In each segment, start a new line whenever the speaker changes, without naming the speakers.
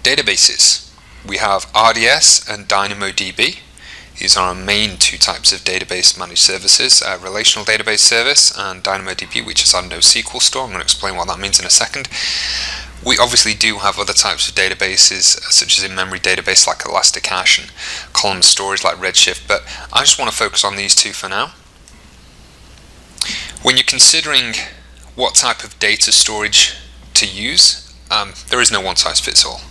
Databases. We have RDS and DynamoDB. These are our main two types of database managed services, relational database service and DynamoDB, which is our NoSQL store. I'm going to explain what that means in a second. We obviously do have other types of databases, such as in-memory database like Elasticache and column storage like Redshift, but I just want to focus on these two for now. When you're considering what type of data storage to use, there is no one-size-fits-all.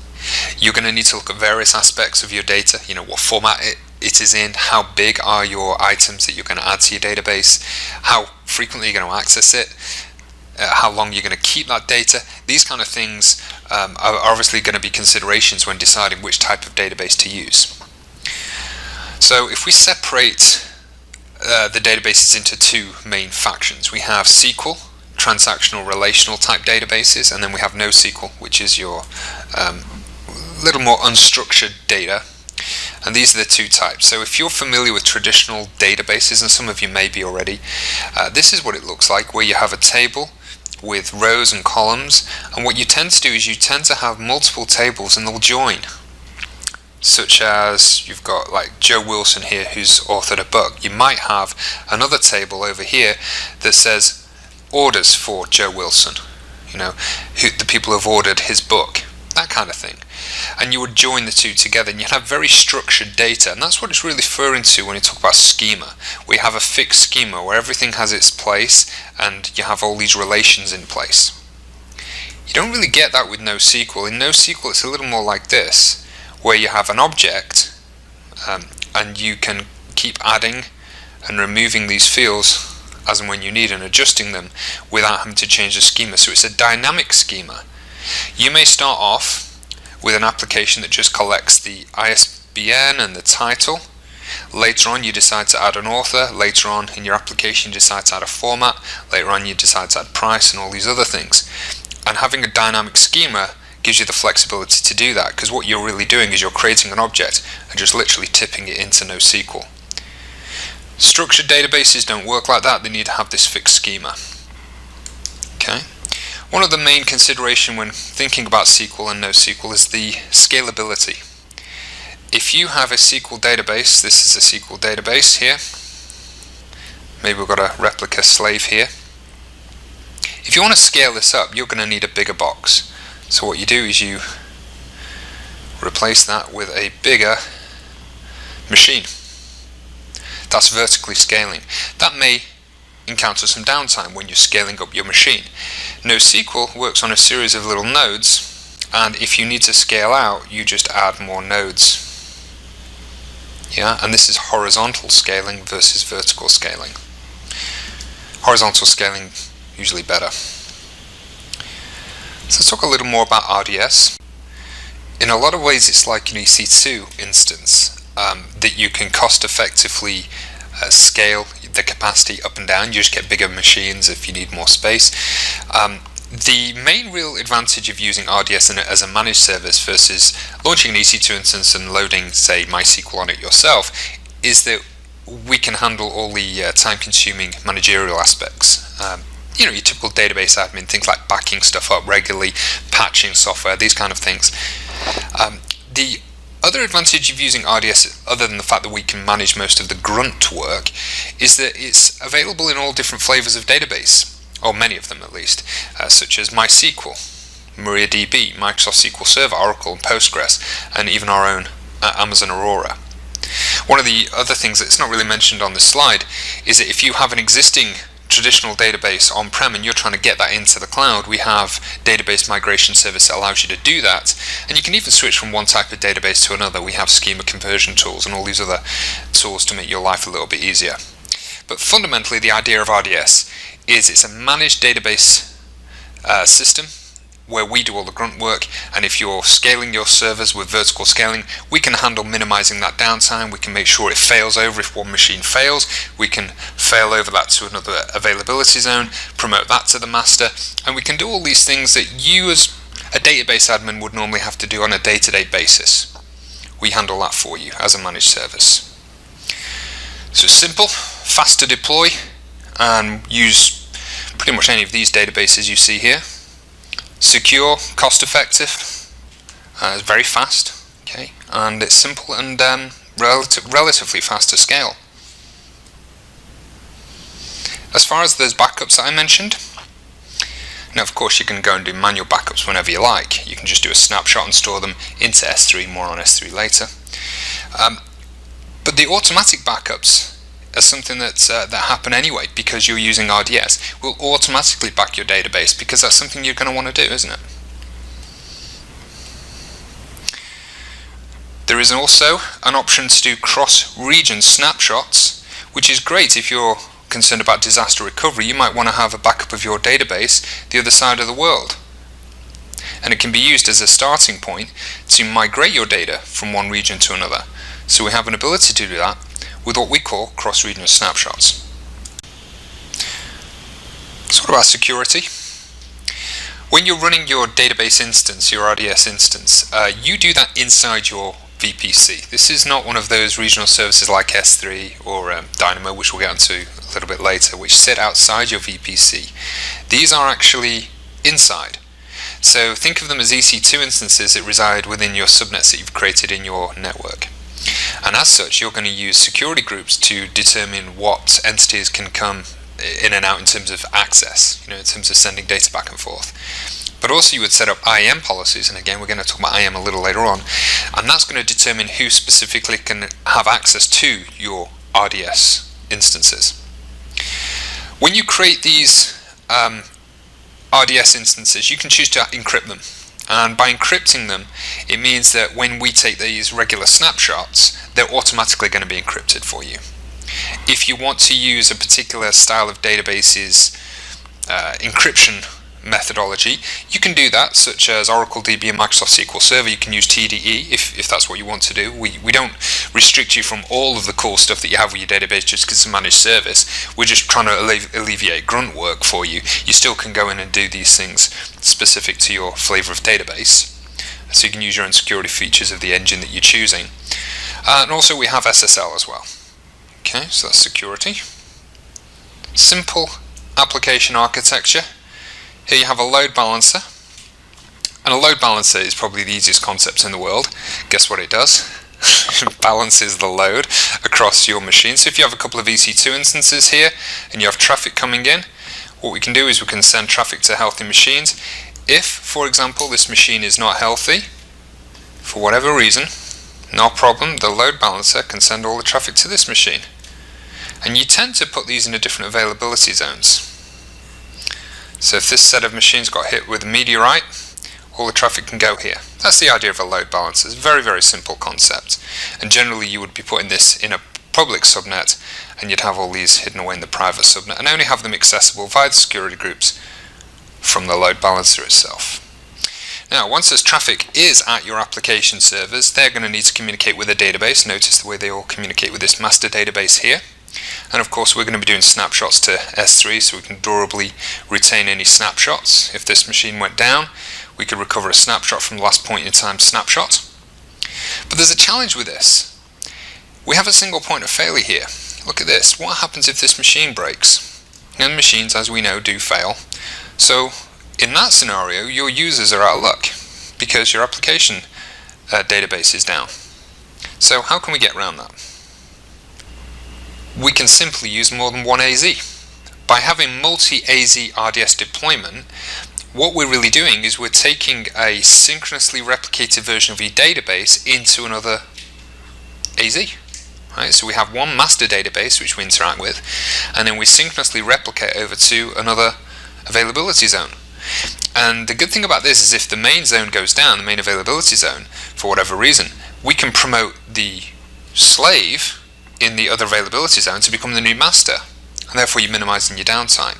You're going to need to look at various aspects of your data, what format it is in, how big are your items that you're going to add to your database, how frequently you're going to access it, how long you're going to keep that data. These kind of things are obviously going to be considerations when deciding which type of database to use. So if we separate the databases into two main factions, we have SQL, transactional relational type databases, and then we have NoSQL, which is your little more unstructured data. And these are the two types. So if you're familiar with traditional databases, and some of you may be already, this is what it looks like, where you have a table with rows and columns, and what you tend to do is you tend to have multiple tables and they'll join, such as you've got like Joe Wilson here who's authored a book. You might have another table over here that says orders for Joe Wilson, the people who have ordered his book, that kind of thing. And you would join the two together and you'd have very structured data, and that's what it's really referring to when you talk about schema. We have a fixed schema where everything has its place and you have all these relations in place. You don't really get that with NoSQL. In NoSQL it's a little more like this, where you have an object and you can keep adding and removing these fields as and when you need and adjusting them without having to change the schema. So it's a dynamic schema. You may start off with an application that just collects the ISBN and the title. Later on you decide to add an author. Later on in your application you decide to add a format. Later on you decide to add price and all these other things. And having a dynamic schema gives you the flexibility to do that, because what you're really doing is you're creating an object and just literally tipping it into NoSQL. Structured databases don't work like that. They need to have this fixed schema. Okay. One of the main considerations when thinking about SQL and NoSQL is the scalability. If you have a SQL database, this is a SQL database here. Maybe we've got a replica slave here. If you want to scale this up, you're going to need a bigger box. So what you do is you replace that with a bigger machine. That's vertically scaling. That may encounter some downtime when you're scaling up your machine. NoSQL works on a series of little nodes, and if you need to scale out, you just add more nodes. And this is horizontal scaling versus vertical scaling. Horizontal scaling usually better. So let's talk a little more about RDS. In a lot of ways it's like an EC2 instance that you can cost effectively scale the capacity up and down. You just get bigger machines if you need more space. The main real advantage of using RDS as a managed service versus launching an EC2 instance and loading, say, MySQL on it yourself is that we can handle all the time-consuming managerial aspects. Your typical database admin, things like backing stuff up regularly, patching software, these kind of things. The other advantage of using RDS, other than the fact that we can manage most of the grunt work, is that it's available in all different flavors of database, or many of them at least, such as MySQL, MariaDB, Microsoft SQL Server, Oracle, and Postgres, and even our own Amazon Aurora. One of the other things that's not really mentioned on this slide is that if you have an existing traditional database on-prem and you're trying to get that into the cloud, we have database migration service that allows you to do that, and you can even switch from one type of database to another. We have schema conversion tools and all these other tools to make your life a little bit easier. But fundamentally the idea of RDS is it's a managed database system where we do all the grunt work, and if you're scaling your servers with vertical scaling, we can handle minimizing that downtime. We can make sure it fails over if one machine fails. We can fail over that to another availability zone, promote that to the master, and we can do all these things that you as a database admin would normally have to do on a day-to-day basis. We handle that for you as a managed service. So it's simple, fast to deploy, and use pretty much any of these databases you see here. Secure, cost effective, It's very fast, okay, and it's simple and relatively fast to scale. As far as those backups that I mentioned, now of course you can go and do manual backups whenever you like. You can just do a snapshot and store them into S3, more on S3 later. But the automatic backups are something that happen anyway, because you're using RDS. Will automatically back your database, because that's something you're going to want to do, isn't it? There is also an option to do cross-region snapshots, which is great if you're concerned about disaster recovery. You might want to have a backup of your database the other side of the world. And it can be used as a starting point to migrate your data from one region to another. So we have an ability to do that with what we call cross-region snapshots. So what about security? When you're running your database instance, your RDS instance, you do that inside your VPC. This is not one of those regional services like S3 or Dynamo, which we'll get into a little bit later, which sit outside your VPC. These are actually inside. So think of them as EC2 instances that reside within your subnets that you've created in your network. And as such, you're going to use security groups to determine what entities can come in and out in terms of access, in terms of sending data back and forth. But also you would set up IAM policies, and again we're going to talk about IAM a little later on, and that's going to determine who specifically can have access to your RDS instances. When you create these RDS instances, you can choose to encrypt them, and by encrypting them it means that when we take these regular snapshots, they're automatically going to be encrypted for you. If you want to use a particular style of database's encryption methodology, you can do that, such as Oracle DB and Microsoft SQL Server. You can use TDE if that's what you want to do. We don't restrict you from all of the cool stuff that you have with your database just because it's a managed service. We're just trying to alleviate grunt work for you. You still can go in and do these things specific to your flavor of database. So you can use your own security features of the engine that you're choosing. And also we have SSL as well. Okay, so that's security. Simple application architecture. Here you have a load balancer, and a load balancer is probably the easiest concept in the world. Guess what it does? It balances the load across your machine. So if you have a couple of EC2 instances here and you have traffic coming in, what we can do is we can send traffic to healthy machines. If, for example, this machine is not healthy, for whatever reason, no problem, the load balancer can send all the traffic to this machine. And you tend to put these into different availability zones. So if this set of machines got hit with a meteorite, all the traffic can go here. That's the idea of a load balancer. It's a very, very simple concept. And generally you would be putting this in a public subnet, and you'd have all these hidden away in the private subnet, and only have them accessible via the security groups from the load balancer itself. Now, once this traffic is at your application servers, they're going to need to communicate with a database. Notice the way they all communicate with this master database here. And of course we're going to be doing snapshots to S3, so we can durably retain any snapshots. If this machine went down, we could recover a snapshot from the last point in time snapshot. But there's a challenge with this. We have a single point of failure here. Look at this. What happens if this machine breaks? And machines, as we know, do fail. So in that scenario, your users are out of luck because your application database is down. So how can we get around that? We can simply use more than one AZ. By having multi-AZ RDS deployment, what we're really doing is we're taking a synchronously replicated version of your database into another AZ. Right? So we have one master database which we interact with, and then we synchronously replicate over to another availability zone. And the good thing about this is if the main zone goes down, the main availability zone, for whatever reason, we can promote the slave in the other availability zone to become the new master, and therefore you're minimizing your downtime.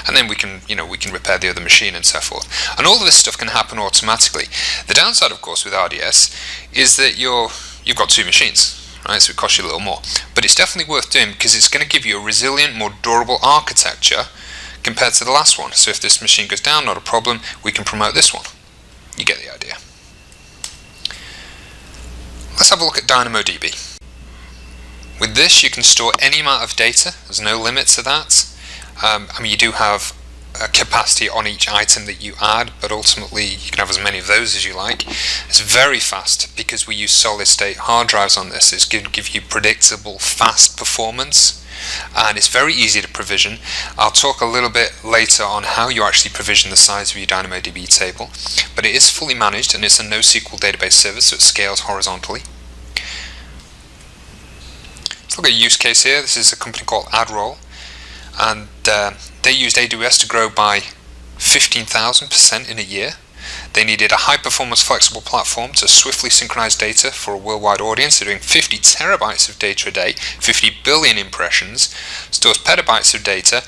And then we can repair the other machine and so forth. And all of this stuff can happen automatically. The downside, of course, with RDS is that you've got two machines, right? So it costs you a little more. But it's definitely worth doing because it's going to give you a resilient, more durable architecture compared to the last one. So if this machine goes down, not a problem, we can promote this one. You get the idea. Let's have a look at DynamoDB. With this, you can store any amount of data. There's no limit to that. You do have capacity on each item that you add, but ultimately you can have as many of those as you like. It's very fast because we use solid state hard drives on this. It's going to give you predictable, fast performance, and it's very easy to provision. I'll talk a little bit later on how you actually provision the size of your DynamoDB table, but it is fully managed and it's a NoSQL database service, so it scales horizontally. Let's look at a use case here. This is a company called AdRoll, and they used AWS to grow by 15,000% in a year. They needed a high-performance flexible platform to swiftly synchronize data for a worldwide audience. They're doing 50 terabytes of data a day, 50 billion impressions, stores petabytes of data,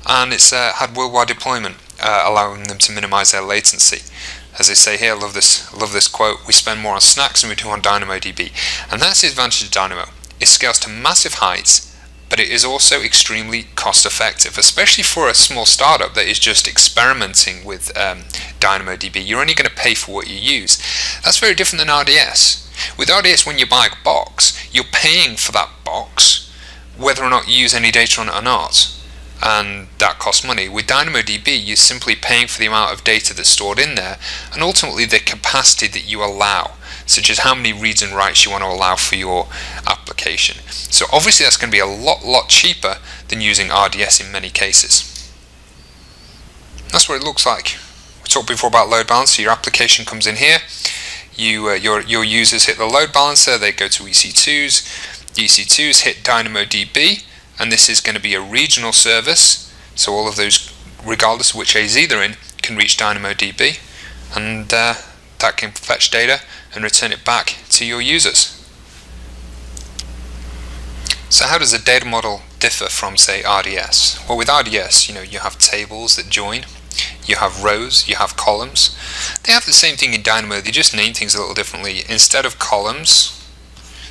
and it's had worldwide deployment, allowing them to minimize their latency. As they say here, I love this quote, "We spend more on snacks than we do on DynamoDB." And that's the advantage of Dynamo. It scales to massive heights, but it is also extremely cost effective, especially for a small startup that is just experimenting with DynamoDB. You're only going to pay for what you use. That's very different than RDS. With RDS, when you buy a box, you're paying for that box whether or not you use any data on it or not, and that costs money. With DynamoDB, you're simply paying for the amount of data that's stored in there, and ultimately the capacity that you allow, such as how many reads and writes you want to allow for your application. So obviously that's going to be a lot cheaper than using RDS in many cases. That's what it looks like. We talked before about load balancer. Your application comes in here. Your users hit the load balancer. They go to EC2s. EC2s hit DynamoDB, and this is going to be a regional service. So all of those, regardless of which AZ they're in, can reach DynamoDB, and that can fetch data and return it back to your users. So how does a data model differ from, say, RDS? Well, with RDS, you have tables that join, you have rows, you have columns. They have the same thing in Dynamo, they just name things a little differently. Instead of columns,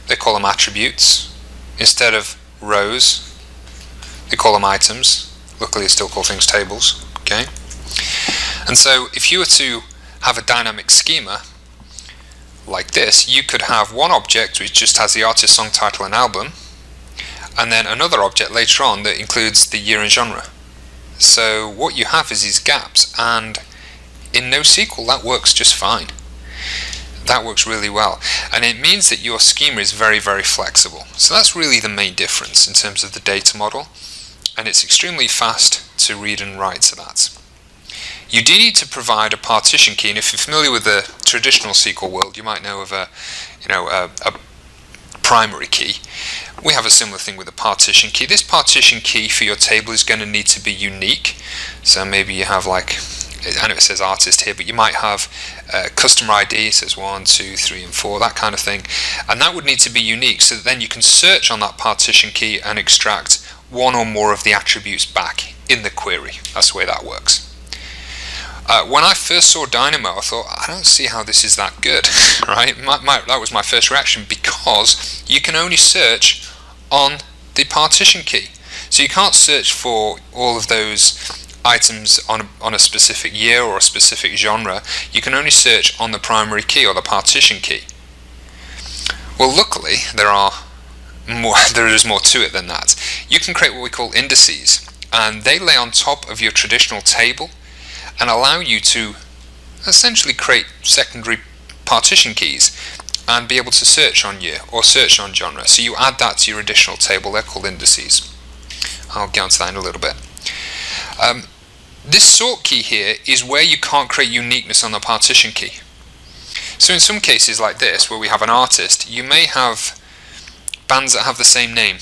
they call them attributes. Instead of rows, they call them items. Luckily, they still call things tables. Okay. And so, if you were to have a dynamic schema like this, you could have one object which just has the artist, song title and album, and then another object later on that includes the year and genre. So what you have is these gaps, and in NoSQL that works just fine. That works really well, and it means that your schema is very flexible. So that's really the main difference in terms of the data model, and it's extremely fast to read and write to that. You do need to provide a partition key, and if you're familiar with the traditional SQL world, you might know of a primary key. We have a similar thing with a partition key. This partition key for your table is going to need to be unique. So maybe you have, like, I know it says artist here, but you might have customer ID, it says 1, 2, 3, and 4, that kind of thing. And that would need to be unique so that then you can search on that partition key and extract one or more of the attributes back in the query. That's the way that works. When I first saw Dynamo, I thought, I don't see how this is that good, right? That was my first reaction, because you can only search on the partition key. So you can't search for all of those items on a specific year or a specific genre. You can only search on the primary key or the partition key. Well, luckily, there is more to it than that. You can create what we call indices, and they lay on top of your traditional table and allow you to essentially create secondary partition keys and be able to search on year or search on genre. So you add that to your additional table. They're called indices. I'll get onto that in a little bit. This sort key here is where you can't create uniqueness on the partition key. So in some cases like this, where we have an artist, you may have bands that have the same name,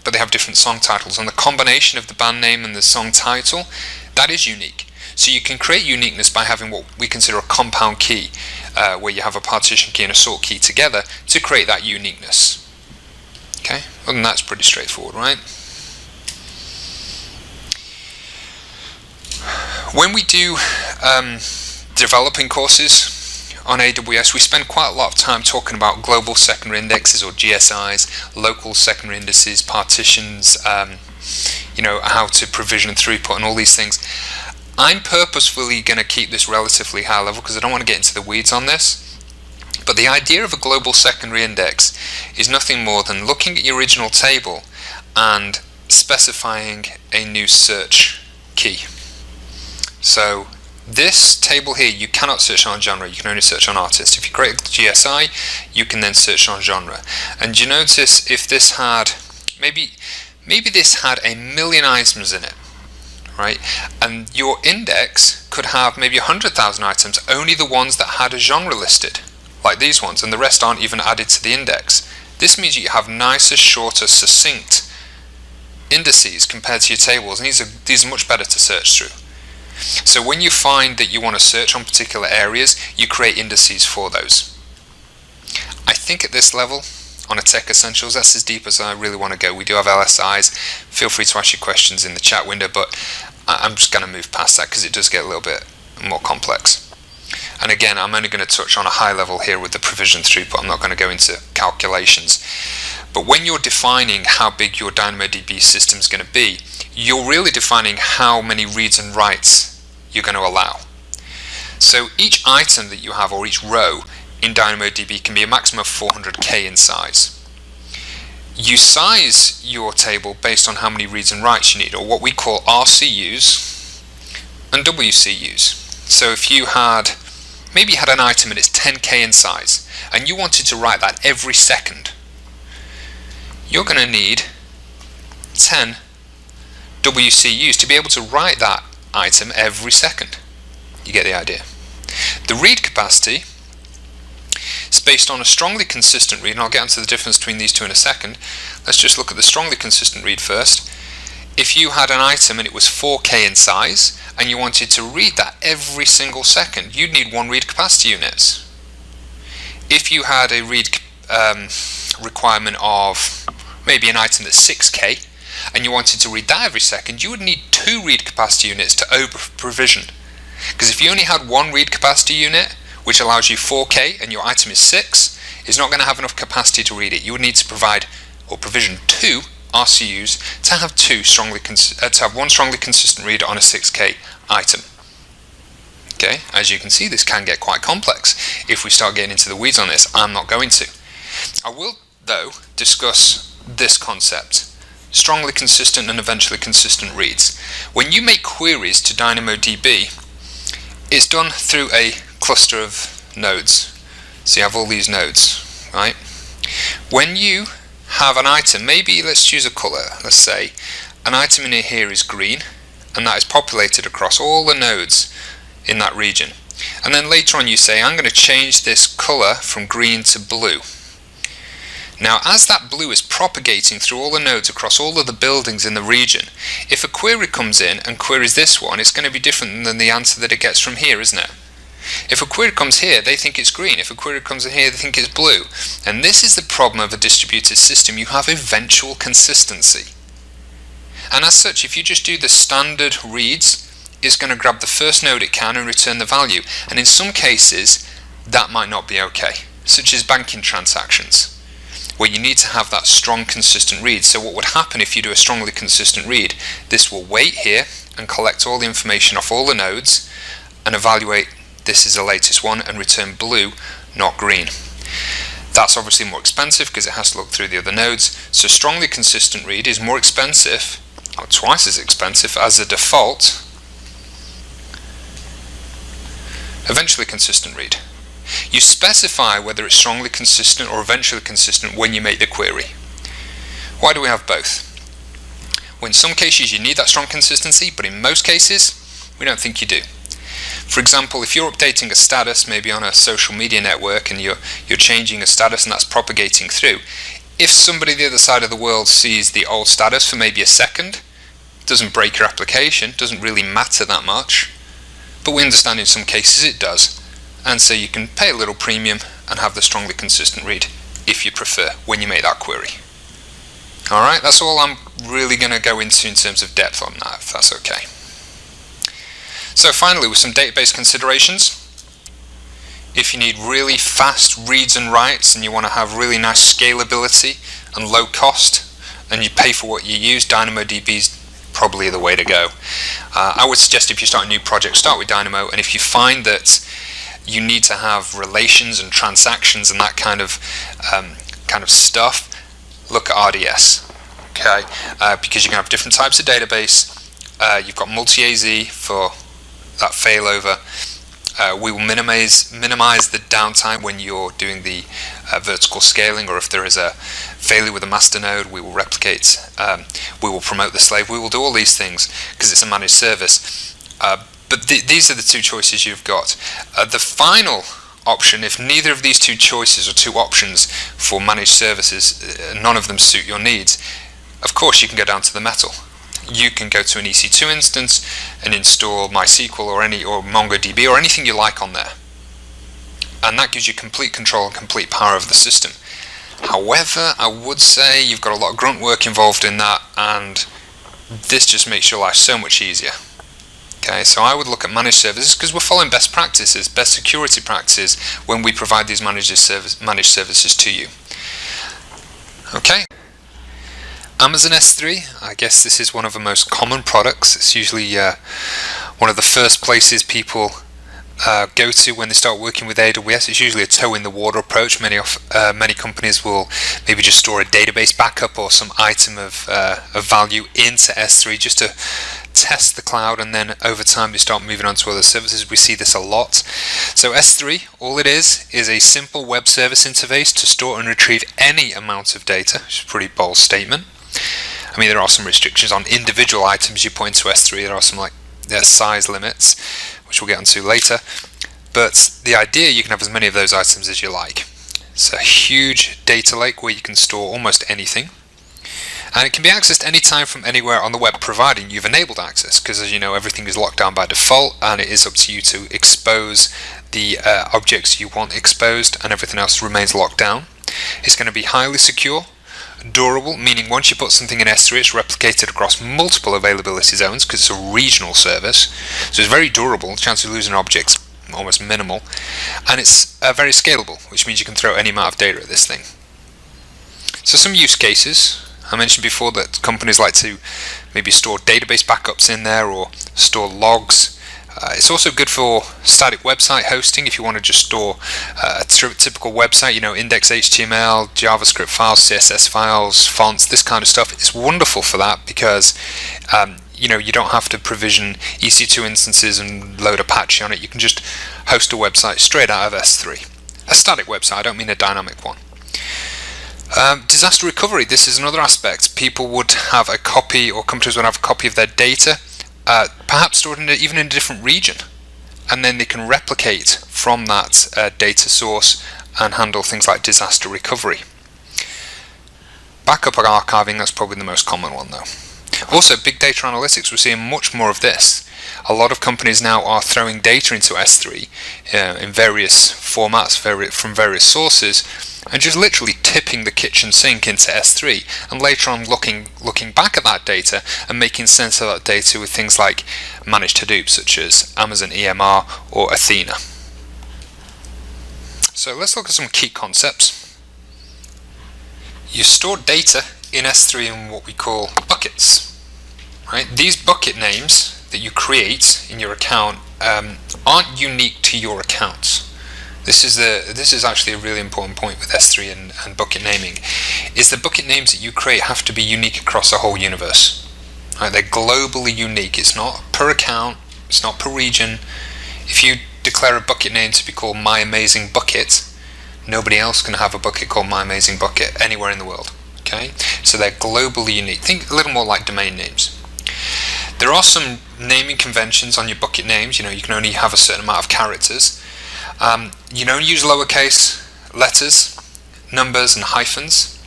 but they have different song titles, and the combination of the band name and the song title, that is unique. So you can create uniqueness by having what we consider a compound key, where you have a partition key and a sort key together to create that uniqueness. Okay, well, then that's pretty straightforward, right? When we do developing courses on AWS, we spend quite a lot of time talking about global secondary indexes, or GSIs, local secondary indices, partitions, how to provision throughput and all these things. I'm purposefully going to keep this relatively high level because I don't want to get into the weeds on this. But the idea of a global secondary index is nothing more than looking at your original table and specifying a new search key. So this table here, you cannot search on genre, you can only search on artist. If you create a GSI, you can then search on genre. And you notice if this had, maybe this had 1 million items in it, right? And your index could have maybe 100,000 items, only the ones that had a genre listed, like these ones, and the rest aren't even added to the index. This means you have nicer, shorter, succinct indices compared to your tables, and these are much better to search through. So when you find that you want to search on particular areas, you create indices for those. I think at this level, on a Tech Essentials, that's as deep as I really want to go. We do have LSIs. Feel free to ask your questions in the chat window, but I'm just going to move past that because it does get a little bit more complex. And again, I'm only going to touch on a high level here with the provision throughput. I'm not going to go into calculations. But when you're defining how big your DynamoDB system is going to be, you're really defining how many reads and writes you're going to allow. So each item that you have, or each row in DynamoDB, can be a maximum of 400k in size. You size your table based on how many reads and writes you need, or what we call RCUs and WCUs. So if you had, maybe you had an item and it's 10k in size, and you wanted to write that every second, you're going to need 10 WCUs to be able to write that item every second. You get the idea. The read capacity is based on a strongly consistent read, and I'll get into the difference between these two in a second. Let's just look at the strongly consistent read first. If you had an item and it was 4k in size, and you wanted to read that every single second, you'd need 1 read capacity units. If you had a read requirement of maybe an item that's 6k, and you wanted to read that every second, you would need 2 read capacity units to over provision. Because if you only had 1 read capacity unit, which allows you 4k, and your item is 6, is not going to have enough capacity to read it. You would need to provide or provision 2 RCUs to have 1 strongly consistent read on a 6k item. Okay, as you can see, this can get quite complex if we start getting into the weeds on this. I'm not going to. I will, though, discuss this concept: strongly consistent and eventually consistent reads. When you make queries to DynamoDB, it's done through a cluster of nodes. So you have all these nodes, right? When you have an item, maybe let's choose a color. Let's say an item in here is green, and that is populated across all the nodes in that region. And then later on you say, I'm going to change this color from green to blue. Now, as that blue is propagating through all the nodes across all of the buildings in the region, if a query comes in and queries this one, it's going to be different than the answer that it gets from here, isn't it? If a query comes here, they think it's green. If a query comes in here, they think it's blue. And this is the problem of a distributed system. You have eventual consistency. And as such, if you just do the standard reads, it's going to grab the first node it can and return the value. And in some cases, that might not be okay, such as banking transactions, where you need to have that strong consistent read. So what would happen if you do a strongly consistent read? This will wait here and collect all the information off all the nodes and evaluate this is the latest one and return blue, not green. That's obviously more expensive because it has to look through the other nodes. So strongly consistent read is more expensive, or twice as expensive as the default eventually consistent read. You specify whether it's strongly consistent or eventually consistent when you make the query. Why do we have both? Well, in some cases you need that strong consistency, but in most cases we don't think you do. For example, if you're updating a status, maybe on a social media network, and you're changing a status and that's propagating through, if somebody the other side of the world sees the old status for maybe a second, it doesn't break your application, doesn't really matter that much, but we understand in some cases it does. And so you can pay a little premium and have the strongly consistent read if you prefer when you make that query. Alright, that's all I'm really going to go into in terms of depth on that, if that's okay. So finally, with some database considerations, if you need really fast reads and writes and you want to have really nice scalability and low cost, and you pay for what you use, DynamoDB is probably the way to go. I would suggest if you start a new project, start with Dynamo, and if you find that you need to have relations and transactions and that kind of stuff, look at RDS, okay? Because you can have different types of database. You've got multi-AZ for that failover. We will minimize the downtime when you're doing the vertical scaling, or if there is a failure with a master node, we will replicate, we will promote the slave, we will do all these things because it's a managed service. But these are the two choices you've got. The final option, if neither of these two choices or two options for managed services, none of them suit your needs, of course you can go down to the metal. You can go to an EC2 instance and install MySQL or MongoDB or anything you like on there, and that gives you complete control and complete power of the system. However, I would say you've got a lot of grunt work involved in that, and this just makes your life so much easier. Okay, so I would look at managed services because we're following best practices, best security practices when we provide these managed services to you. Okay. Amazon S3, I guess this is one of the most common products. It's usually one of the first places people go to when they start working with AWS. It's usually a toe in the water approach. Many companies will maybe just store a database backup or some item of value into S3 just to test the cloud, and then over time they start moving on to other services. We see this a lot. So S3, all it is a simple web service interface to store and retrieve any amount of data, which is a pretty bold statement. I mean, there are some restrictions on individual items you put into S3. There are some size limits, which we'll get onto later. But the idea, you can have as many of those items as you like. It's a huge data lake where you can store almost anything. And it can be accessed anytime from anywhere on the web, providing you've enabled access, because as you know, everything is locked down by default, and it is up to you to expose the objects you want exposed, and everything else remains locked down. It's going to be highly secure, durable, meaning once you put something in S3, it's replicated across multiple availability zones because it's a regional service. So it's very durable. The chance of losing objects almost minimal, and it's very scalable, which means you can throw any amount of data at this thing. So some use cases. I mentioned before that companies like to maybe store database backups in there or store logs. It's also good for static website hosting if you want to just store a typical website, index HTML, JavaScript files, CSS files, fonts, this kind of stuff. It's wonderful for that because you don't have to provision EC2 instances and load Apache on it. You can just host a website straight out of S3. A static website, I don't mean a dynamic one. Disaster recovery, this is another aspect. People would have a copy, or companies would have a copy of their data, perhaps stored even in a different region, and then they can replicate from that data source and handle things like disaster recovery. Backup and archiving, that's probably the most common one though. Also, big data analytics, we're seeing much more of this. A lot of companies now are throwing data into S3 in various formats from various sources, and just literally tipping the kitchen sink into S3, and later on looking back at that data and making sense of that data with things like managed Hadoop, such as Amazon EMR or Athena. So let's look at some key concepts. You store data in S3 in what we call buckets. Right? These bucket names that you create in your account aren't unique to your account. This is actually a really important point with S3 and bucket naming, is the bucket names that you create have to be unique across the whole universe. Right? They're globally unique. It's not per account, it's not per region. If you declare a bucket name to be called My Amazing Bucket, nobody else can have a bucket called My Amazing Bucket anywhere in the world. Okay? So they're globally unique. Think a little more like domain names. There are some naming conventions on your bucket names. You can only have a certain amount of characters. You don't use lowercase letters, numbers, and hyphens.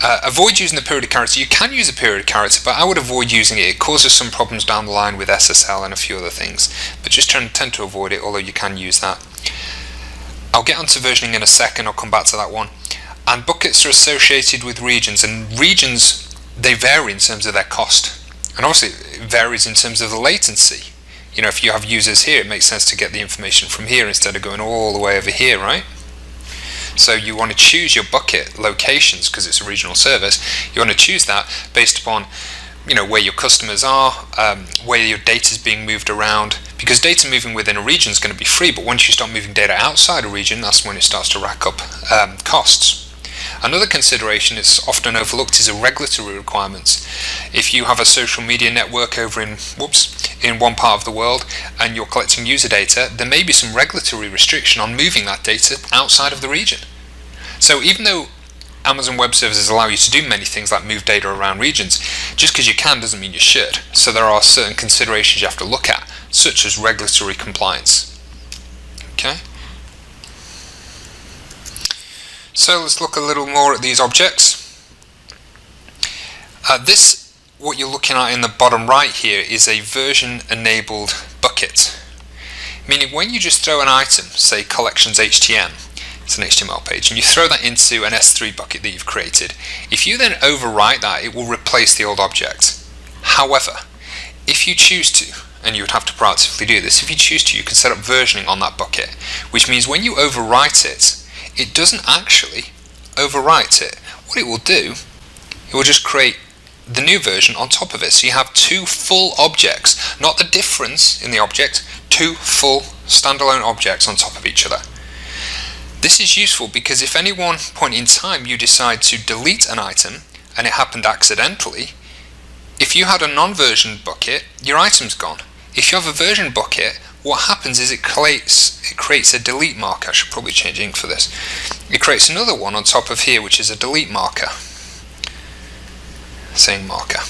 Avoid using the period character. You can use a period character, but I would avoid using it. It causes some problems down the line with SSL and a few other things. But just tend to avoid it, although you can use that. I'll get onto versioning in a second. I'll come back to that one. And buckets are associated with regions, and regions, they vary in terms of their cost. And obviously it varies in terms of the latency. If you have users here, it makes sense to get the information from here instead of going all the way over here, right? So you want to choose your bucket locations because it's a regional service. You want to choose that based upon, where your customers are, where your data is being moved around. Because data moving within a region is going to be free, but once you start moving data outside a region, that's when it starts to rack up costs. Another consideration that's often overlooked is regulatory requirements. If you have a social media network over in one part of the world and you're collecting user data, there may be some regulatory restriction on moving that data outside of the region. So even though Amazon Web Services allow you to do many things like move data around regions, just because you can doesn't mean you should. So there are certain considerations you have to look at, such as regulatory compliance. Okay. So let's look a little more at these objects. What you're looking at in the bottom right here is a version-enabled bucket. Meaning when you just throw an item, say collections HTML, it's an HTML page, and you throw that into an S3 bucket that you've created, if you then overwrite that, it will replace the old object. However, if you choose to, and you would have to proactively do this, if you choose to, you can set up versioning on that bucket, which means when you overwrite it, it doesn't actually overwrite it. What it will do, it will just create the new version on top of it. So you have two full objects, not the difference in the object, two full standalone objects on top of each other. This is useful because if at any one point in time you decide to delete an item and it happened accidentally, if you had a non-version bucket, your item's gone. If you have a version bucket, what happens is it creates a delete marker. I should probably change ink for this. It creates another one on top of here, which is a delete marker. Saying marker.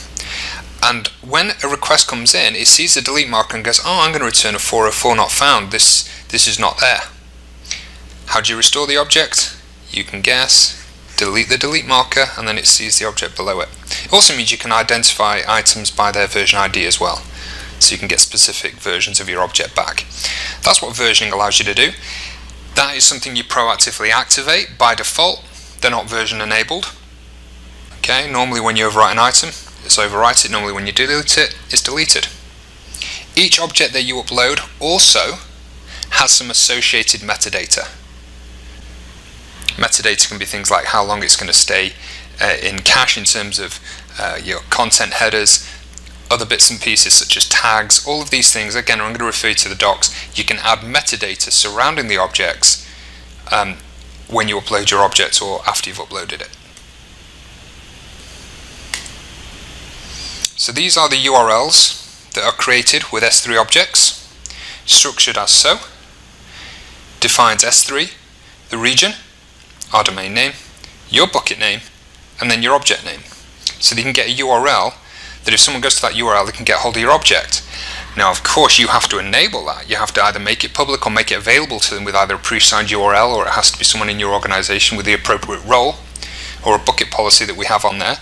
And when a request comes in, it sees the delete marker and goes, oh, I'm going to return a 404 not found. This is not there. How do you restore the object? You can guess. Delete the delete marker, and then it sees the object below it. It also means you can identify items by their version ID as well, so you can get specific versions of your object back. That's what versioning allows you to do. That is something you proactively activate. By default, they're not version enabled. Okay, normally when you overwrite an item, it's overwrite it. Normally when you delete it, it's deleted. Each object that you upload also has some associated metadata. Metadata can be things like how long it's going to stay in cache in terms of your content headers, other bits and pieces such as tags, all of these things. Again, I'm going to refer you to the docs. You can add metadata surrounding the objects when you upload your object or after you've uploaded it. So these are the URLs that are created with S3 objects, structured as so. Defines S3, the region, our domain name, your bucket name, and then your object name. So they can get a URL that if someone goes to that URL, they can get hold of your object. Now, of course, you have to enable that. You have to either make it public or make it available to them with either a pre-signed URL, or it has to be someone in your organization with the appropriate role, or a bucket policy that we have on there.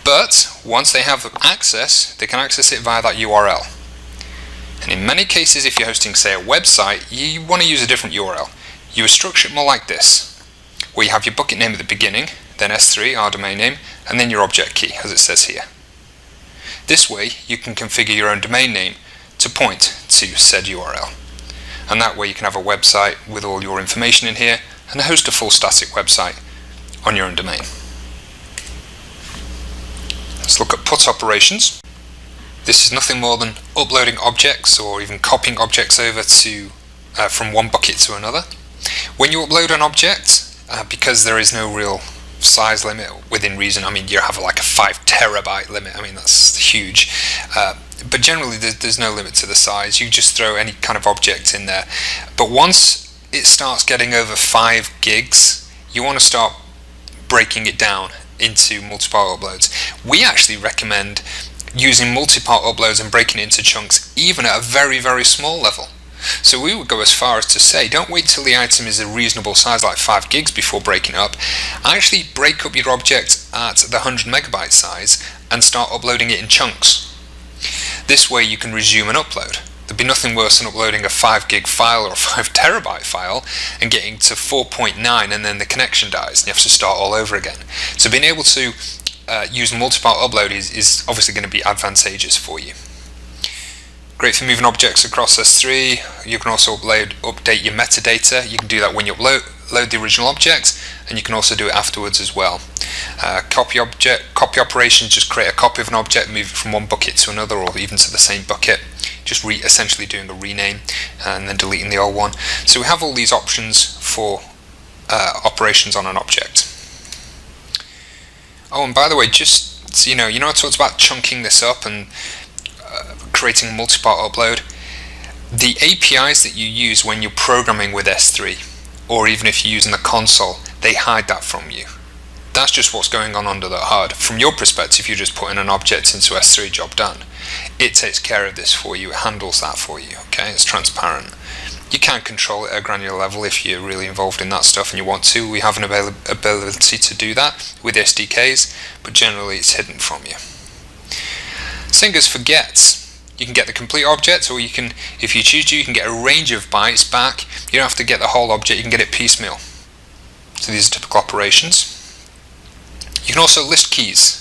But once they have access, they can access it via that URL. And in many cases, if you're hosting, say, a website, you want to use a different URL. You would structure it more like this, where you have your bucket name at the beginning, then S3, our domain name, and then your object key, as it says here. This way, you can configure your own domain name to point to said URL. And that way you can have a website with all your information in here and host a full static website on your own domain. Let's look at put operations. This is nothing more than uploading objects or even copying objects over to from one bucket to another. When you upload an object, because there is no real size limit within reason, I mean, you have like a 5 terabyte limit, I mean, that's huge. But generally, there's no limit to the size. You just throw any kind of object in there. But once it starts getting over 5 gigs, you want to start breaking it down into multi-part uploads. We actually recommend using multi-part uploads and breaking it into chunks, even at a very, very small level. So we would go as far as to say, don't wait till the item is a reasonable size, like 5 gigs, before breaking up. Actually break up your object at the 100 megabyte size and start uploading it in chunks. This way you can resume an upload. There'd be nothing worse than uploading a 5 gig file or a 5 terabyte file and getting to 4.9 and then the connection dies and you have to start all over again. So being able to use multi-part upload is obviously going to be advantageous for you. Great for moving objects across S3. You can also update your metadata. You can do that when you load the original object, and you can also do it afterwards as well. Copy operations, just create a copy of an object, move it from one bucket to another, or even to the same bucket. Just essentially doing a rename and then deleting the old one. So we have all these options for operations on an object. Oh, and by the way, just so you know I talked about chunking this up and creating a multi-part upload. The APIs that you use when you're programming with S3, or even if you're using the console, they hide that from you. That's just what's going on under the hood. From your perspective, you just put in an object into S3, job done. It takes care of this for you, it handles that for you, okay? It's transparent. You can control it at a granular level if you're really involved in that stuff and you want to. We have an ability to do that with SDKs, but generally it's hidden from you. Same goes for gets. You can get the complete object, or you can, if you choose to, you can get a range of bytes back. You don't have to get the whole object, you can get it piecemeal. So these are typical operations. You can also list keys.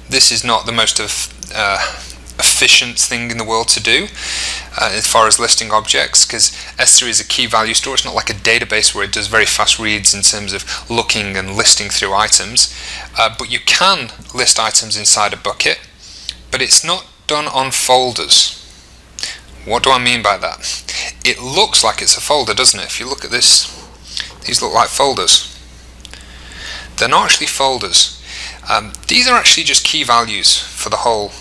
This is not the most efficient thing in the world to do as far as listing objects, because S3 is a key value store. It's not like a database where it does very fast reads in terms of looking and listing through items, but you can list items inside a bucket, but it's not done on folders. What do I mean by that? It looks like it's a folder, doesn't it? If you look at this, these look like folders. They're not actually folders. These are actually just key values for the whole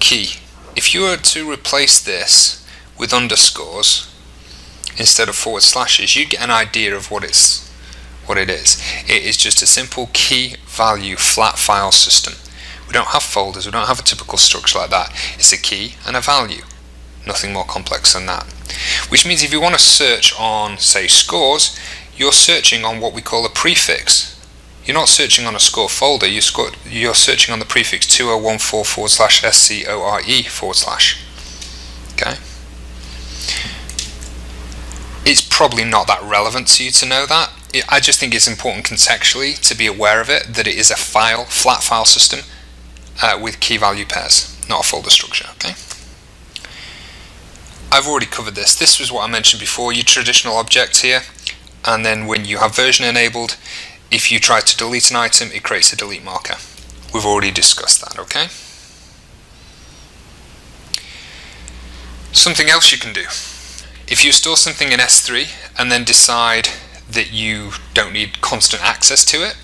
key. If you were to replace this with underscores instead of forward slashes, you'd get an idea of what it is. It is just a simple key value flat file system. We don't have folders, we don't have a typical structure like that. It's a key and a value. Nothing more complex than that. Which means if you want to search on, say, scores, you're searching on what we call a prefix. You're not searching on a score folder, you're searching on the prefix 2014/SCORE/. Okay? It's probably not that relevant to you to know that. I just think it's important contextually to be aware of it, that it is a flat file system with key value pairs, not a folder structure. Okay? I've already covered this. This was what I mentioned before, your traditional object here, and then when you have version enabled, if you try to delete an item, it creates a delete marker. We've already discussed that, okay? Something else you can do. If you store something in S3 and then decide that you don't need constant access to it,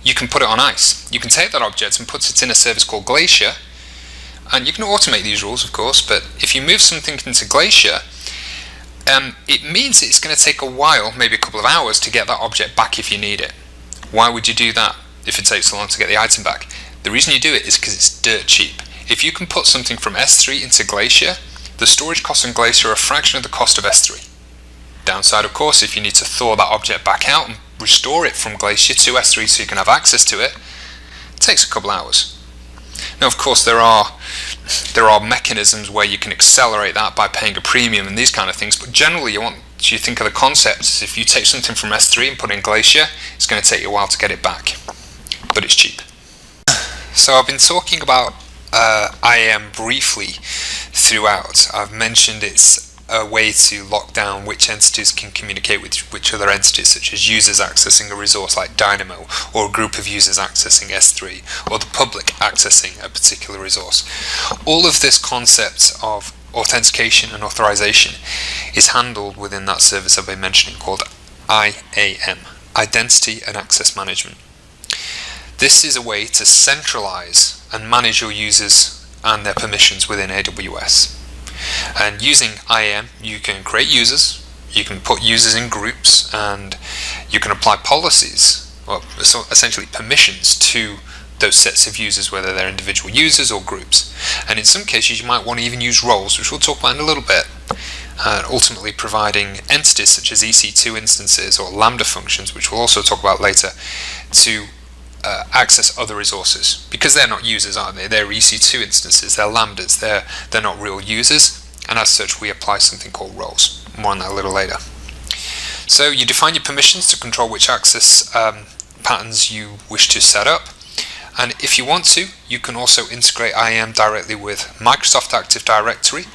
you can put it on ice. You can take that object and put it in a service called Glacier, and you can automate these rules, of course, but if you move something into Glacier, it means it's going to take a while, maybe a couple of hours, to get that object back if you need it. Why would you do that if it takes so long to get the item back? The reason you do it is because it's dirt cheap. If you can put something from S3 into Glacier, the storage costs in Glacier are a fraction of the cost of S3. Downside, of course, if you need to thaw that object back out and restore it from Glacier to S3 so you can have access to it, it takes a couple hours. Now, of course, there are mechanisms where you can accelerate that by paying a premium and these kind of things, but generally you think of the concept as if you take something from S3 and put it in Glacier, it's going to take you a while to get it back, but it's cheap. So I've been talking about IAM briefly throughout. I've mentioned it's a way to lock down which entities can communicate with which other entities, such as users accessing a resource like Dynamo, or a group of users accessing S3, or the public accessing a particular resource. All of this concept of authentication and authorization is handled within that service I've been mentioning called IAM, Identity and Access Management. This is a way to centralize and manage your users and their permissions within AWS. And using IAM, you can create users, you can put users in groups, and you can apply policies, well, so essentially permissions, to those sets of users, whether they're individual users or groups. And in some cases, you might want to even use roles, which we'll talk about in a little bit, ultimately providing entities such as EC2 instances or Lambda functions, which we'll also talk about later, to access other resources, because they're not users, aren't they? They're EC2 instances, they're Lambdas, they're not real users, and as such we apply something called roles. More on that a little later. So you define your permissions to control which access patterns you wish to set up, and if you want to, you can also integrate IAM directly with Microsoft Active Directory.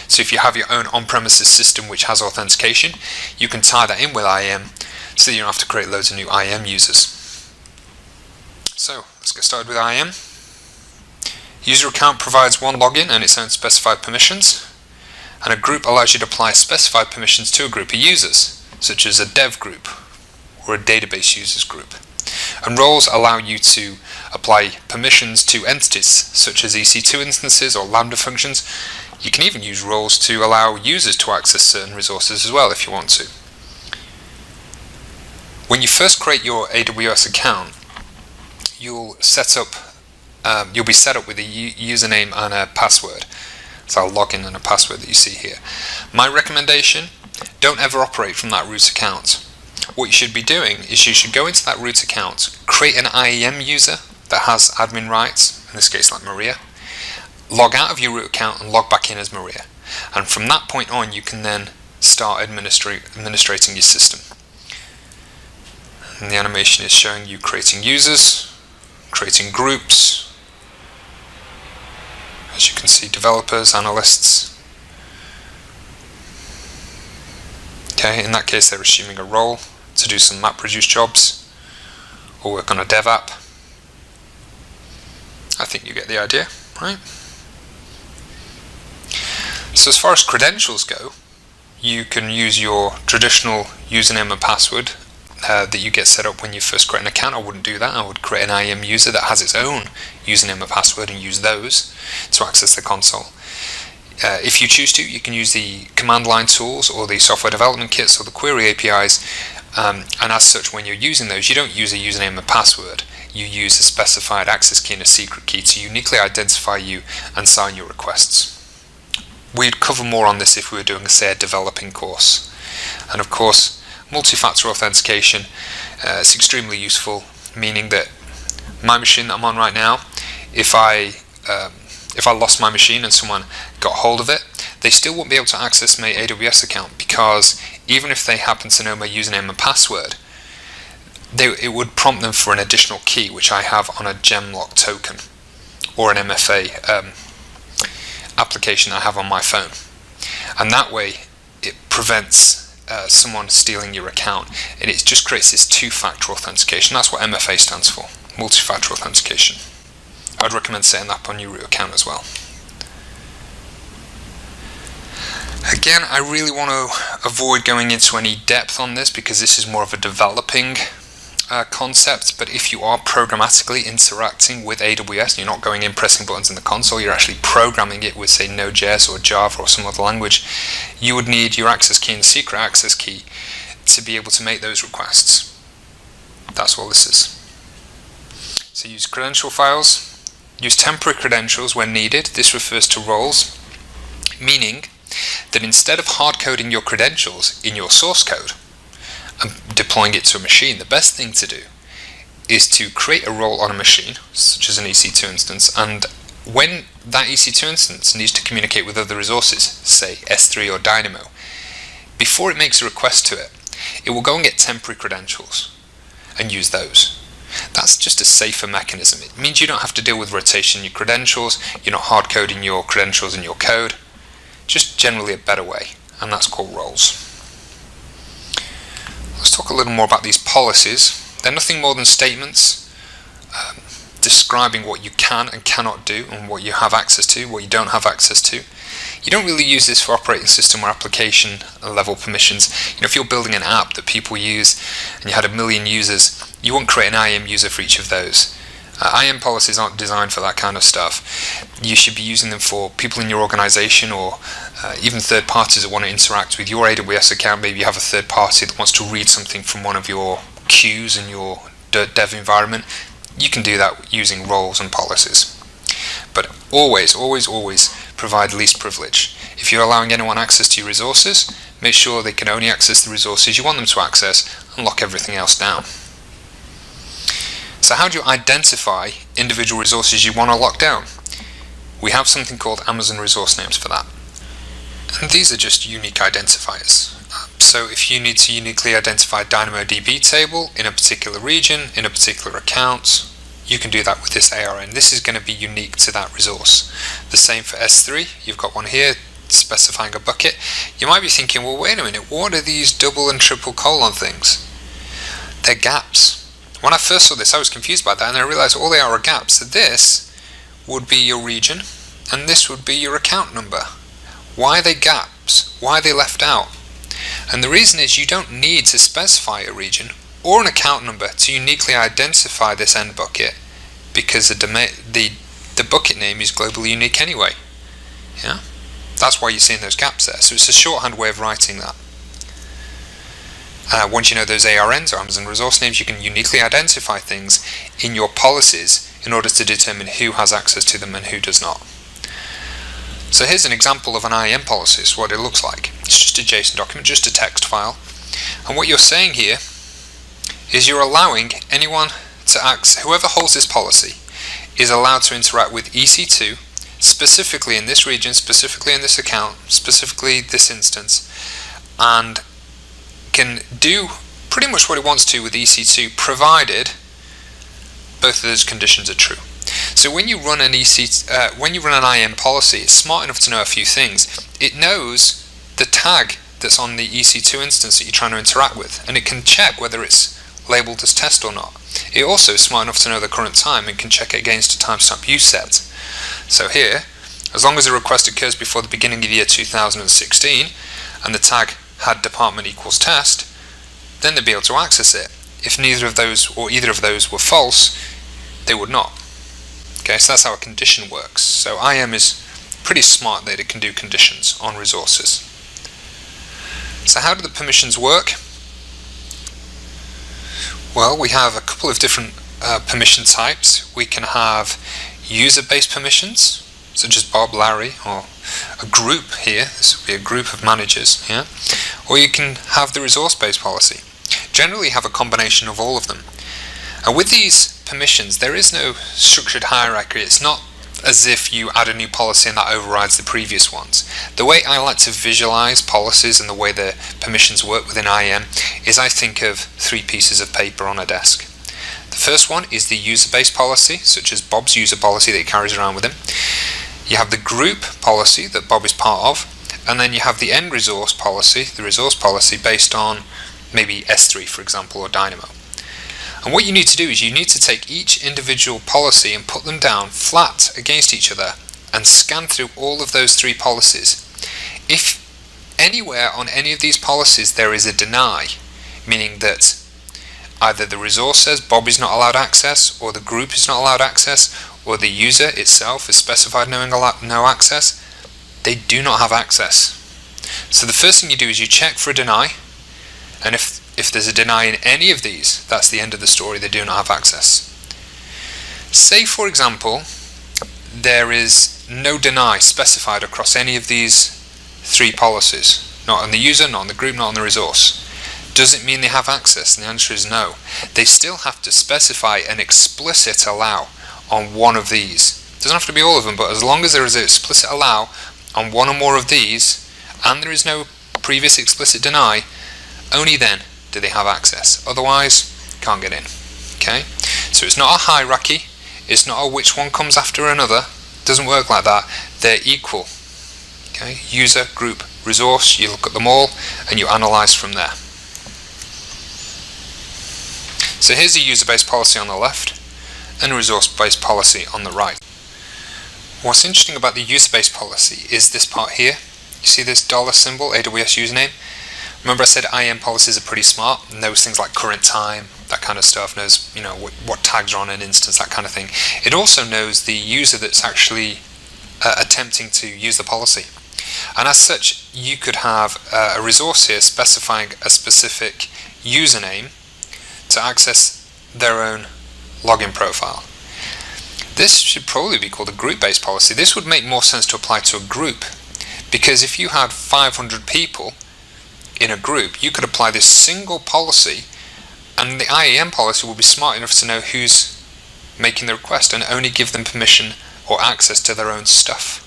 So if you have your own on-premises system which has authentication, you can tie that in with IAM so you don't have to create loads of new IAM users. So let's get started with IAM. User account provides one login and its own specified permissions, and a group allows you to apply specified permissions to a group of users, such as a dev group or a database users group. And roles allow you to apply permissions to entities such as EC2 instances or Lambda functions. You can even use roles to allow users to access certain resources as well if you want to. When you first create your AWS account, you'll be set up with a username and a password. So a login and a password that you see here. My recommendation, don't ever operate from that root account. What you should be doing is you should go into that root account, create an IAM user that has admin rights, in this case like Maria, log out of your root account and log back in as Maria. And from that point on, you can then start administrating your system. And the animation is showing you creating users, creating groups. As you can see, developers, analysts. Okay, in that case they're assuming a role to do some MapReduce jobs or work on a dev app. I think you get the idea, right? So as far as credentials go, you can use your traditional username and password that you get set up when you first create an account. I wouldn't do that. I would create an IAM user that has its own username and password and use those to access the console. If you choose to, you can use the command line tools or the software development kits or the query APIs, and as such, when you're using those, you don't use a username and password. You use a specified access key and a secret key to uniquely identify you and sign your requests. We'd cover more on this if we were doing, say, a developing course. And of course, multi-factor authentication is extremely useful, meaning that my machine that I'm on right now, if I lost my machine and someone got hold of it, they still won't be able to access my AWS account, because even if they happen to know my username and password, it would prompt them for an additional key, which I have on a Gemlock token or an MFA application I have on my phone. And that way it prevents someone stealing your account, and it just creates this two-factor authentication. That's what MFA stands for, multi-factor authentication. I'd recommend setting that up on your root account as well. Again, I really want to avoid going into any depth on this because this is more of a developing concept, but if you are programmatically interacting with AWS, you're not going in pressing buttons in the console, you're actually programming it with, say, Node.js or Java or some other language, you would need your access key and secret access key to be able to make those requests. That's all this is. So use credential files, use temporary credentials when needed. This refers to roles, meaning that instead of hard coding your credentials in your source code and deploying it to a machine, the best thing to do is to create a role on a machine, such as an EC2 instance, and when that EC2 instance needs to communicate with other resources, say S3 or Dynamo, before it makes a request to it, it will go and get temporary credentials and use those. That's just a safer mechanism. It means you don't have to deal with rotation in your credentials, you're not hard coding your credentials in your code, just generally a better way, and that's called roles. Let's talk a little more about these policies. They're nothing more than statements describing what you can and cannot do and what you have access to, what you don't have access to. You don't really use this for operating system or application level permissions. If you're building an app that people use and you had 1 million users, you won't create an IAM user for each of those. IAM policies aren't designed for that kind of stuff. You should be using them for people in your organization or even third parties that want to interact with your AWS account. Maybe you have a third party that wants to read something from one of your queues in your dev environment. You can do that using roles and policies. But always, always, always provide least privilege. If you're allowing anyone access to your resources, make sure they can only access the resources you want them to access and lock everything else down. So how do you identify individual resources you want to lock down? We have something called Amazon resource names for that. And these are just unique identifiers. So if you need to uniquely identify a DynamoDB table in a particular region, in a particular account, you can do that with this ARN. This is going to be unique to that resource. The same for S3. You've got one here specifying a bucket. You might be thinking, well, wait a minute, what are these double and triple colon things? They're gaps. When I first saw this, I was confused by that, and I realized all they are gaps. So this would be your region, and this would be your account number. Why are they gaps? Why are they left out? And the reason is you don't need to specify a region or an account number to uniquely identify this end bucket, because the bucket name is globally unique anyway. Yeah, that's why you're seeing those gaps there. So it's a shorthand way of writing that. Once you know those ARNs, or Amazon Resource Names, you can uniquely identify things in your policies in order to determine who has access to them and who does not. So here's an example of an IAM policy. It's what it looks like. It's just a JSON document, just a text file. And what you're saying here is you're allowing anyone to access, whoever holds this policy is allowed to interact with EC2, specifically in this region, specifically in this account, specifically this instance, and can do pretty much what it wants to with EC2, provided both of those conditions are true. So when you run an IAM policy, it's smart enough to know a few things. It knows the tag that's on the EC2 instance that you're trying to interact with, and it can check whether it's labeled as test or not. It also is smart enough to know the current time and can check it against a timestamp you set. So here, as long as a request occurs before the beginning of the year 2016 and the tag had department equals test, then they'd be able to access it. If neither of those or either of those were false, they would not. Okay, so that's how a condition works. So IAM is pretty smart that it can do conditions on resources. So how do the permissions work? Well, we have a couple of different permission types. We can have user-based permissions, such as Bob, Larry, or a group here. This would be a group of managers, yeah? Or you can have the resource-based policy. Generally have a combination of all of them. And with these permissions, there is no structured hierarchy. It's not as if you add a new policy and that overrides the previous ones. The way I like to visualize policies and the way the permissions work within IAM is I think of three pieces of paper on a desk. The first one is the user-based policy, such as Bob's user policy that he carries around with him. You have the group policy that Bob is part of, and then you have the end resource policy, the resource policy based on maybe S3, for example, or Dynamo. And what you need to do is you need to take each individual policy and put them down flat against each other and scan through all of those three policies. If anywhere on any of these policies there is a deny, meaning that either the resource says Bob is not allowed access, or the group is not allowed access, or the user itself is specified no access, they do not have access. So the first thing you do is you check for a deny, and if there's a deny in any of these, that's the end of the story, they do not have access. Say, for example, there is no deny specified across any of these three policies, not on the user, not on the group, not on the resource. Does it mean they have access? And the answer is no. They still have to specify an explicit allow on one of these. It doesn't have to be all of them, but as long as there is an explicit allow on one or more of these, and there is no previous explicit deny, only then do they have access. Otherwise, can't get in. Okay? So it's not a hierarchy. It's not a which one comes after another. It doesn't work like that. They're equal. Okay? User, group, resource, you look at them all and you analyze from there. So here's a user-based policy on the left and a resource-based policy on the right. What's interesting about the user-based policy is this part here. You see this dollar symbol, AWS username? Remember I said IAM policies are pretty smart, and knows things like current time, that kind of stuff, knows what tags are on an instance, that kind of thing. It also knows the user that's actually attempting to use the policy. And as such, you could have a resource here specifying a specific username to access their own login profile. This should probably be called a group-based policy. This would make more sense to apply to a group, because if you had 500 people in a group, you could apply this single policy, and the IAM policy will be smart enough to know who's making the request and only give them permission or access to their own stuff.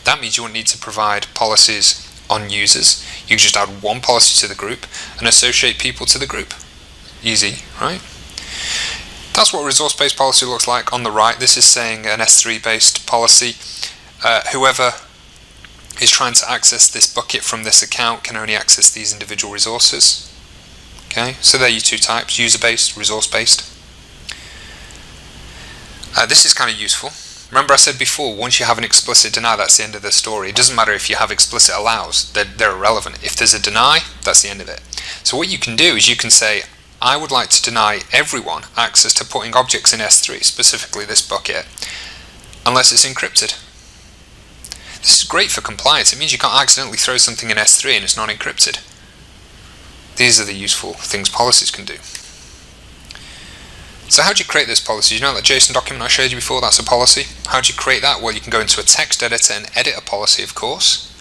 That means you won't need to provide policies on users. You can just add one policy to the group and associate people to the group. Easy, right? That's what resource-based policy looks like on the right. This is saying an S3-based policy. Whoever is trying to access this bucket from this account can only access these individual resources. Okay, so there are your two types, user-based, resource-based. This is kind of useful. Remember I said before, once you have an explicit deny, that's the end of the story. It doesn't matter if you have explicit allows, they're irrelevant. If there's a deny, that's the end of it. So what you can do is you can say, I would like to deny everyone access to putting objects in S3, specifically this bucket, unless it's encrypted. This is great for compliance. It means you can't accidentally throw something in S3 and it's not encrypted. These are the useful things policies can do. So how do you create those policies? You know that JSON document I showed you before, that's a policy. How do you create that? Well, you can go into a text editor and edit a policy, of course.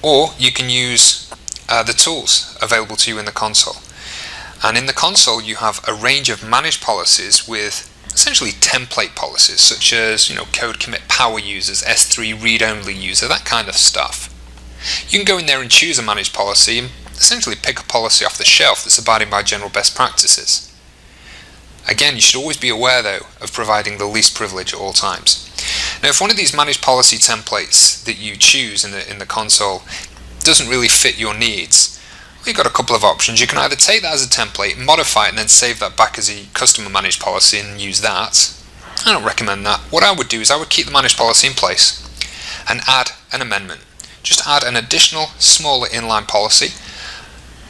Or you can use the tools available to you in the console. And in the console you have a range of managed policies with essentially template policies, such as code commit power users, S3 read-only user, that kind of stuff. You can go in there and choose a managed policy and essentially pick a policy off the shelf that's abiding by general best practices. Again, you should always be aware though of providing the least privilege at all times. Now, if one of these managed policy templates that you choose in the console doesn't really fit your needs, you've got a couple of options. You can either take that as a template, modify it, and then save that back as a customer managed policy and use that. I don't recommend that. What I would do is I would keep the managed policy in place and add an amendment. Just add an additional smaller inline policy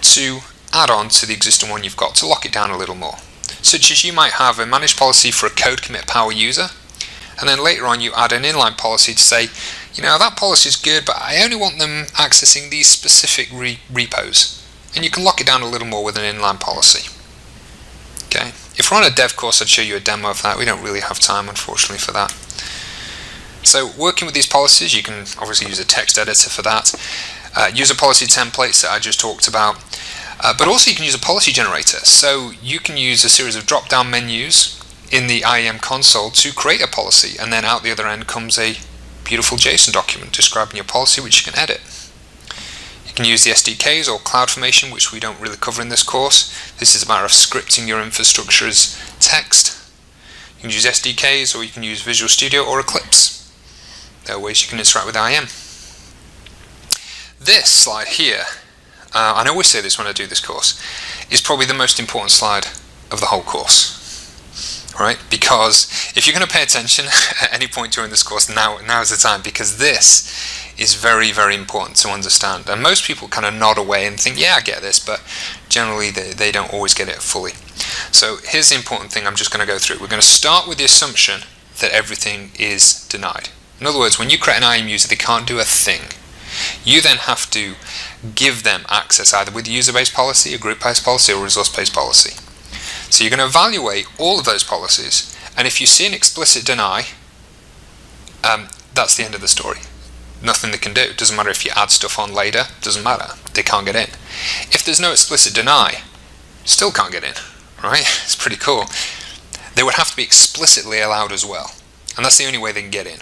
to add on to the existing one you've got to lock it down a little more. Such as you might have a managed policy for a code commit power user, and then later on you add an inline policy to say, that policy is good, but I only want them accessing these specific repos. And you can lock it down a little more with an inline policy. Okay. If we're on a dev course, I'd show you a demo of that. We don't really have time, unfortunately, for that. So working with these policies, you can obviously use a text editor for that. Use a policy templates that I just talked about. But also you can use a policy generator. So you can use a series of drop-down menus in the IAM console to create a policy, and then out the other end comes a beautiful JSON document describing your policy, which you can edit. You can use the SDKs or CloudFormation, which we don't really cover in this course. This is a matter of scripting your infrastructure as text. You can use SDKs, or you can use Visual Studio or Eclipse. There are ways you can interact with IAM. This slide here, and I always say this when I do this course, is probably the most important slide of the whole course. Right? Because if you're going to pay attention at any point during this course, now is the time, because this is very, very important to understand. And most people kind of nod away and think, yeah, I get this, but generally they don't always get it fully. So here's the important thing I'm just going to go through. We're going to start with the assumption that everything is denied. In other words, when you create an IAM user, they can't do a thing. You then have to give them access either with a user-based policy, a group-based policy, or a resource-based policy. So you're going to evaluate all of those policies, and if you see an explicit deny, that's the end of the story. Nothing they can do. It doesn't matter if you add stuff on later, doesn't matter. They can't get in. If there's no explicit deny, still can't get in, right? It's pretty cool. They would have to be explicitly allowed as well, and that's the only way they can get in.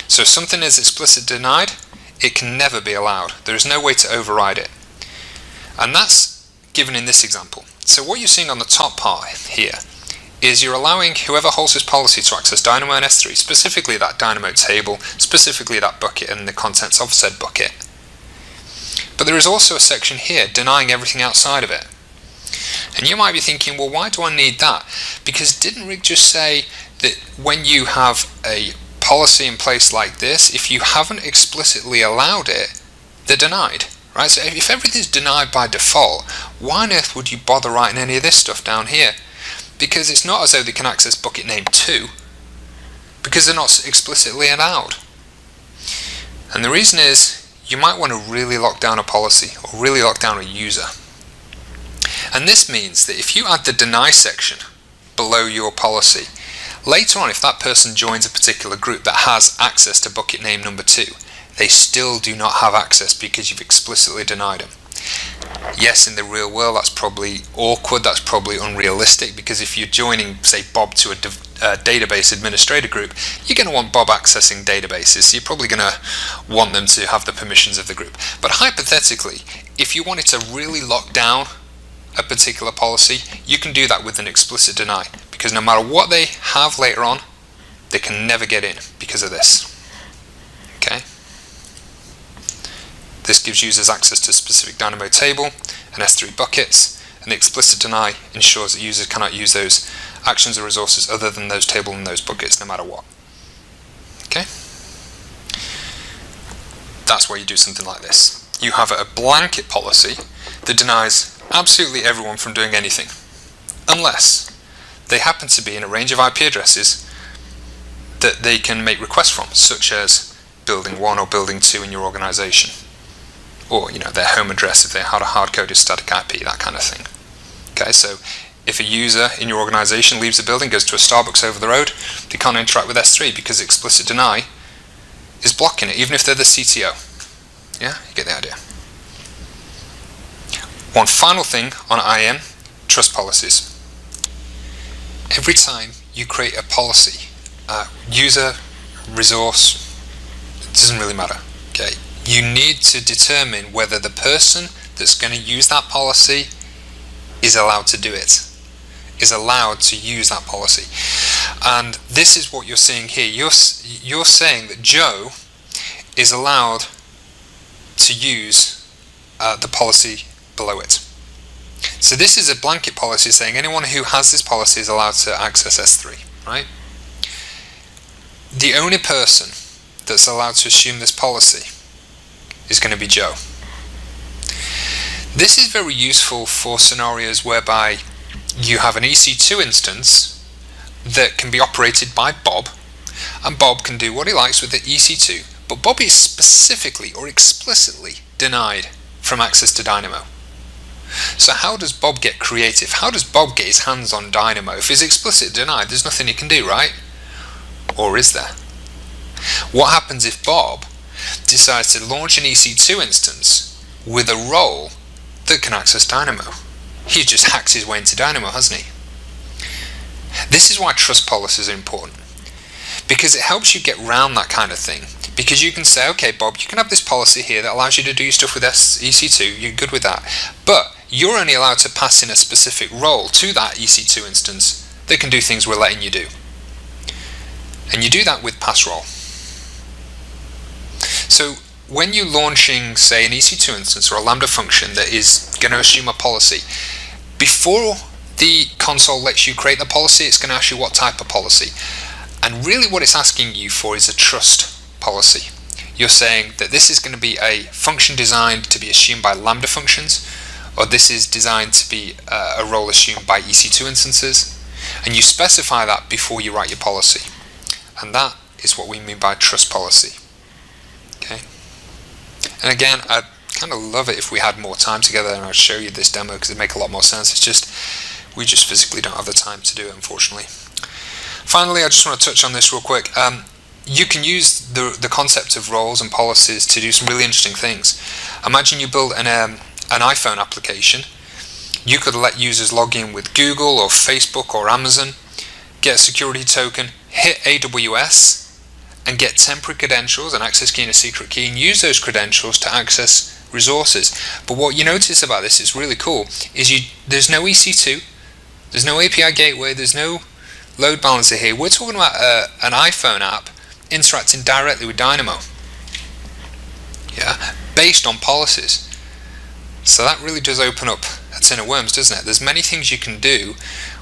So if something is explicitly denied, it can never be allowed. There is no way to override it. And that's given in this example. So what you're seeing on the top part here is you're allowing whoever holds this policy to access Dynamo and S3, specifically that Dynamo table, specifically that bucket and the contents of said bucket. But there is also a section here denying everything outside of it. And you might be thinking, well, why do I need that? Because didn't Rick just say that when you have a policy in place like this, if you haven't explicitly allowed it, they're denied? Right? So if everything's denied by default, why on earth would you bother writing any of this stuff down here? Because it's not as though they can access bucket name 2, because they're not explicitly allowed. And the reason is, you might want to really lock down a policy, or really lock down a user. And this means that if you add the deny section below your policy, later on if that person joins a particular group that has access to bucket name number 2, they still do not have access because you've explicitly denied them. Yes, in the real world that's probably awkward, that's probably unrealistic, because if you're joining, say, Bob to a database administrator group, you're going to want Bob accessing databases, so you're probably going to want them to have the permissions of the group. But hypothetically, if you wanted to really lock down a particular policy, you can do that with an explicit deny, because no matter what they have later on, they can never get in because of this. Okay? This gives users access to a specific Dynamo table and S3 buckets, and the explicit deny ensures that users cannot use those actions or resources other than those tables and those buckets, no matter what. Okay? That's where you do something like this. You have a blanket policy that denies absolutely everyone from doing anything. unless they happen to be in a range of IP addresses that they can make requests from, such as building 1 or building 2 in your organization, or their home address if they had a hard-coded static IP, that kind of thing. Okay, so if a user in your organization leaves a building, goes to a Starbucks over the road, they can't interact with S3 because explicit deny is blocking it, even if they're the CTO. Yeah, you get the idea. One final thing on IAM, trust policies. Every time you create a policy, user, resource, it doesn't really matter. Okay, you need to determine whether the person that's going to use that policy is allowed to do it, is allowed to use that policy. And this is what you're seeing here. You're saying that Joe is allowed to use the policy below it. So this is a blanket policy saying anyone who has this policy is allowed to access S3, right? The only person that's allowed to assume this policy is going to be Joe. This is very useful for scenarios whereby you have an EC2 instance that can be operated by Bob, and Bob can do what he likes with the EC2, but Bob is specifically or explicitly denied from access to Dynamo. So how does Bob get creative? How does Bob get his hands on Dynamo? If he's explicitly denied, there's nothing he can do, right? Or is there? What happens if Bob decides to launch an EC2 instance with a role that can access Dynamo? He just hacks his way into Dynamo, hasn't he? This is why trust policies are important, because it helps you get around that kind of thing. Because you can say, okay, Bob, you can have this policy here that allows you to do stuff with EC2, you're good with that. But you're only allowed to pass in a specific role to that EC2 instance that can do things we're letting you do. And you do that with pass role. So when you're launching, say, an EC2 instance or a Lambda function that is going to assume a policy, before the console lets you create the policy, it's going to ask you what type of policy. And really what it's asking you for is a trust policy. You're saying that this is going to be a function designed to be assumed by Lambda functions, or this is designed to be a role assumed by EC2 instances, and you specify that before you write your policy. And that is what we mean by trust policy. Okay. And again, I'd kind of love it if we had more time together and I'd show you this demo because it'd make a lot more sense. It's just, we just physically don't have the time to do it, unfortunately. Finally, I just want to touch on this real quick. You can use the concept of roles and policies to do some really interesting things. Imagine you build an iPhone application. You could let users log in with Google or Facebook or Amazon, get a security token, hit AWS, and get temporary credentials, an access key and a secret key, and use those credentials to access resources. But what you notice about this is really cool, is there's no EC2, there's no API gateway, there's no load balancer here. We're talking about an iPhone app interacting directly with Dynamo, based on policies. So that really does open up a tin of worms, doesn't it? There's many things you can do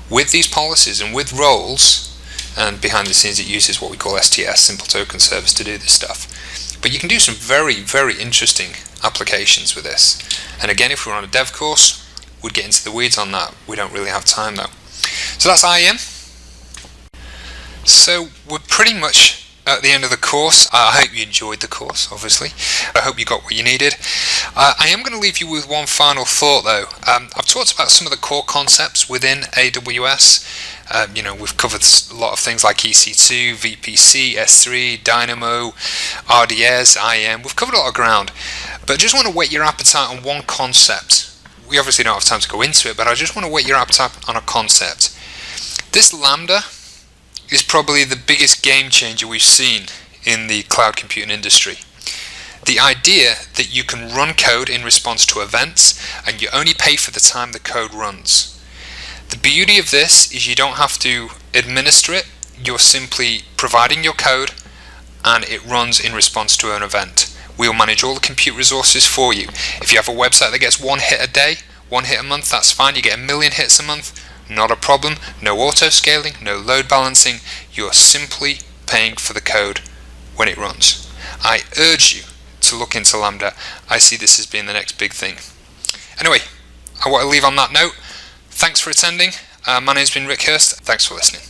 with these policies and with roles, and behind the scenes it uses what we call STS, Simple Token Service, to do this stuff. But you can do some very, very interesting applications with this. And again, if we were on a dev course, we'd get into the weeds on that. We don't really have time though. So that's IAM. So we're pretty much at the end of the course. I hope you enjoyed the course, obviously. I hope you got what you needed. I am going to leave you with one final thought though. I've talked about some of the core concepts within AWS. We've covered a lot of things like EC2, VPC, S3, Dynamo, RDS, IAM. We've covered a lot of ground. But I just want to whet your appetite on one concept. We obviously don't have time to go into it, but I just want to whet your appetite on a concept. This Lambda is probably the biggest game changer we've seen in the cloud computing industry. The idea that you can run code in response to events and you only pay for the time the code runs. The beauty of this is you don't have to administer it, you're simply providing your code and it runs in response to an event. We'll manage all the compute resources for you. If you have a website that gets one hit a day, one hit a month, that's fine. You get 1 million hits a month, not a problem. No auto scaling, no load balancing. You're simply paying for the code when it runs. I urge you to look into Lambda. I see this as being the next big thing. Anyway, I want to leave on that note. Thanks for attending. My name's been Rick Hurst. Thanks for listening.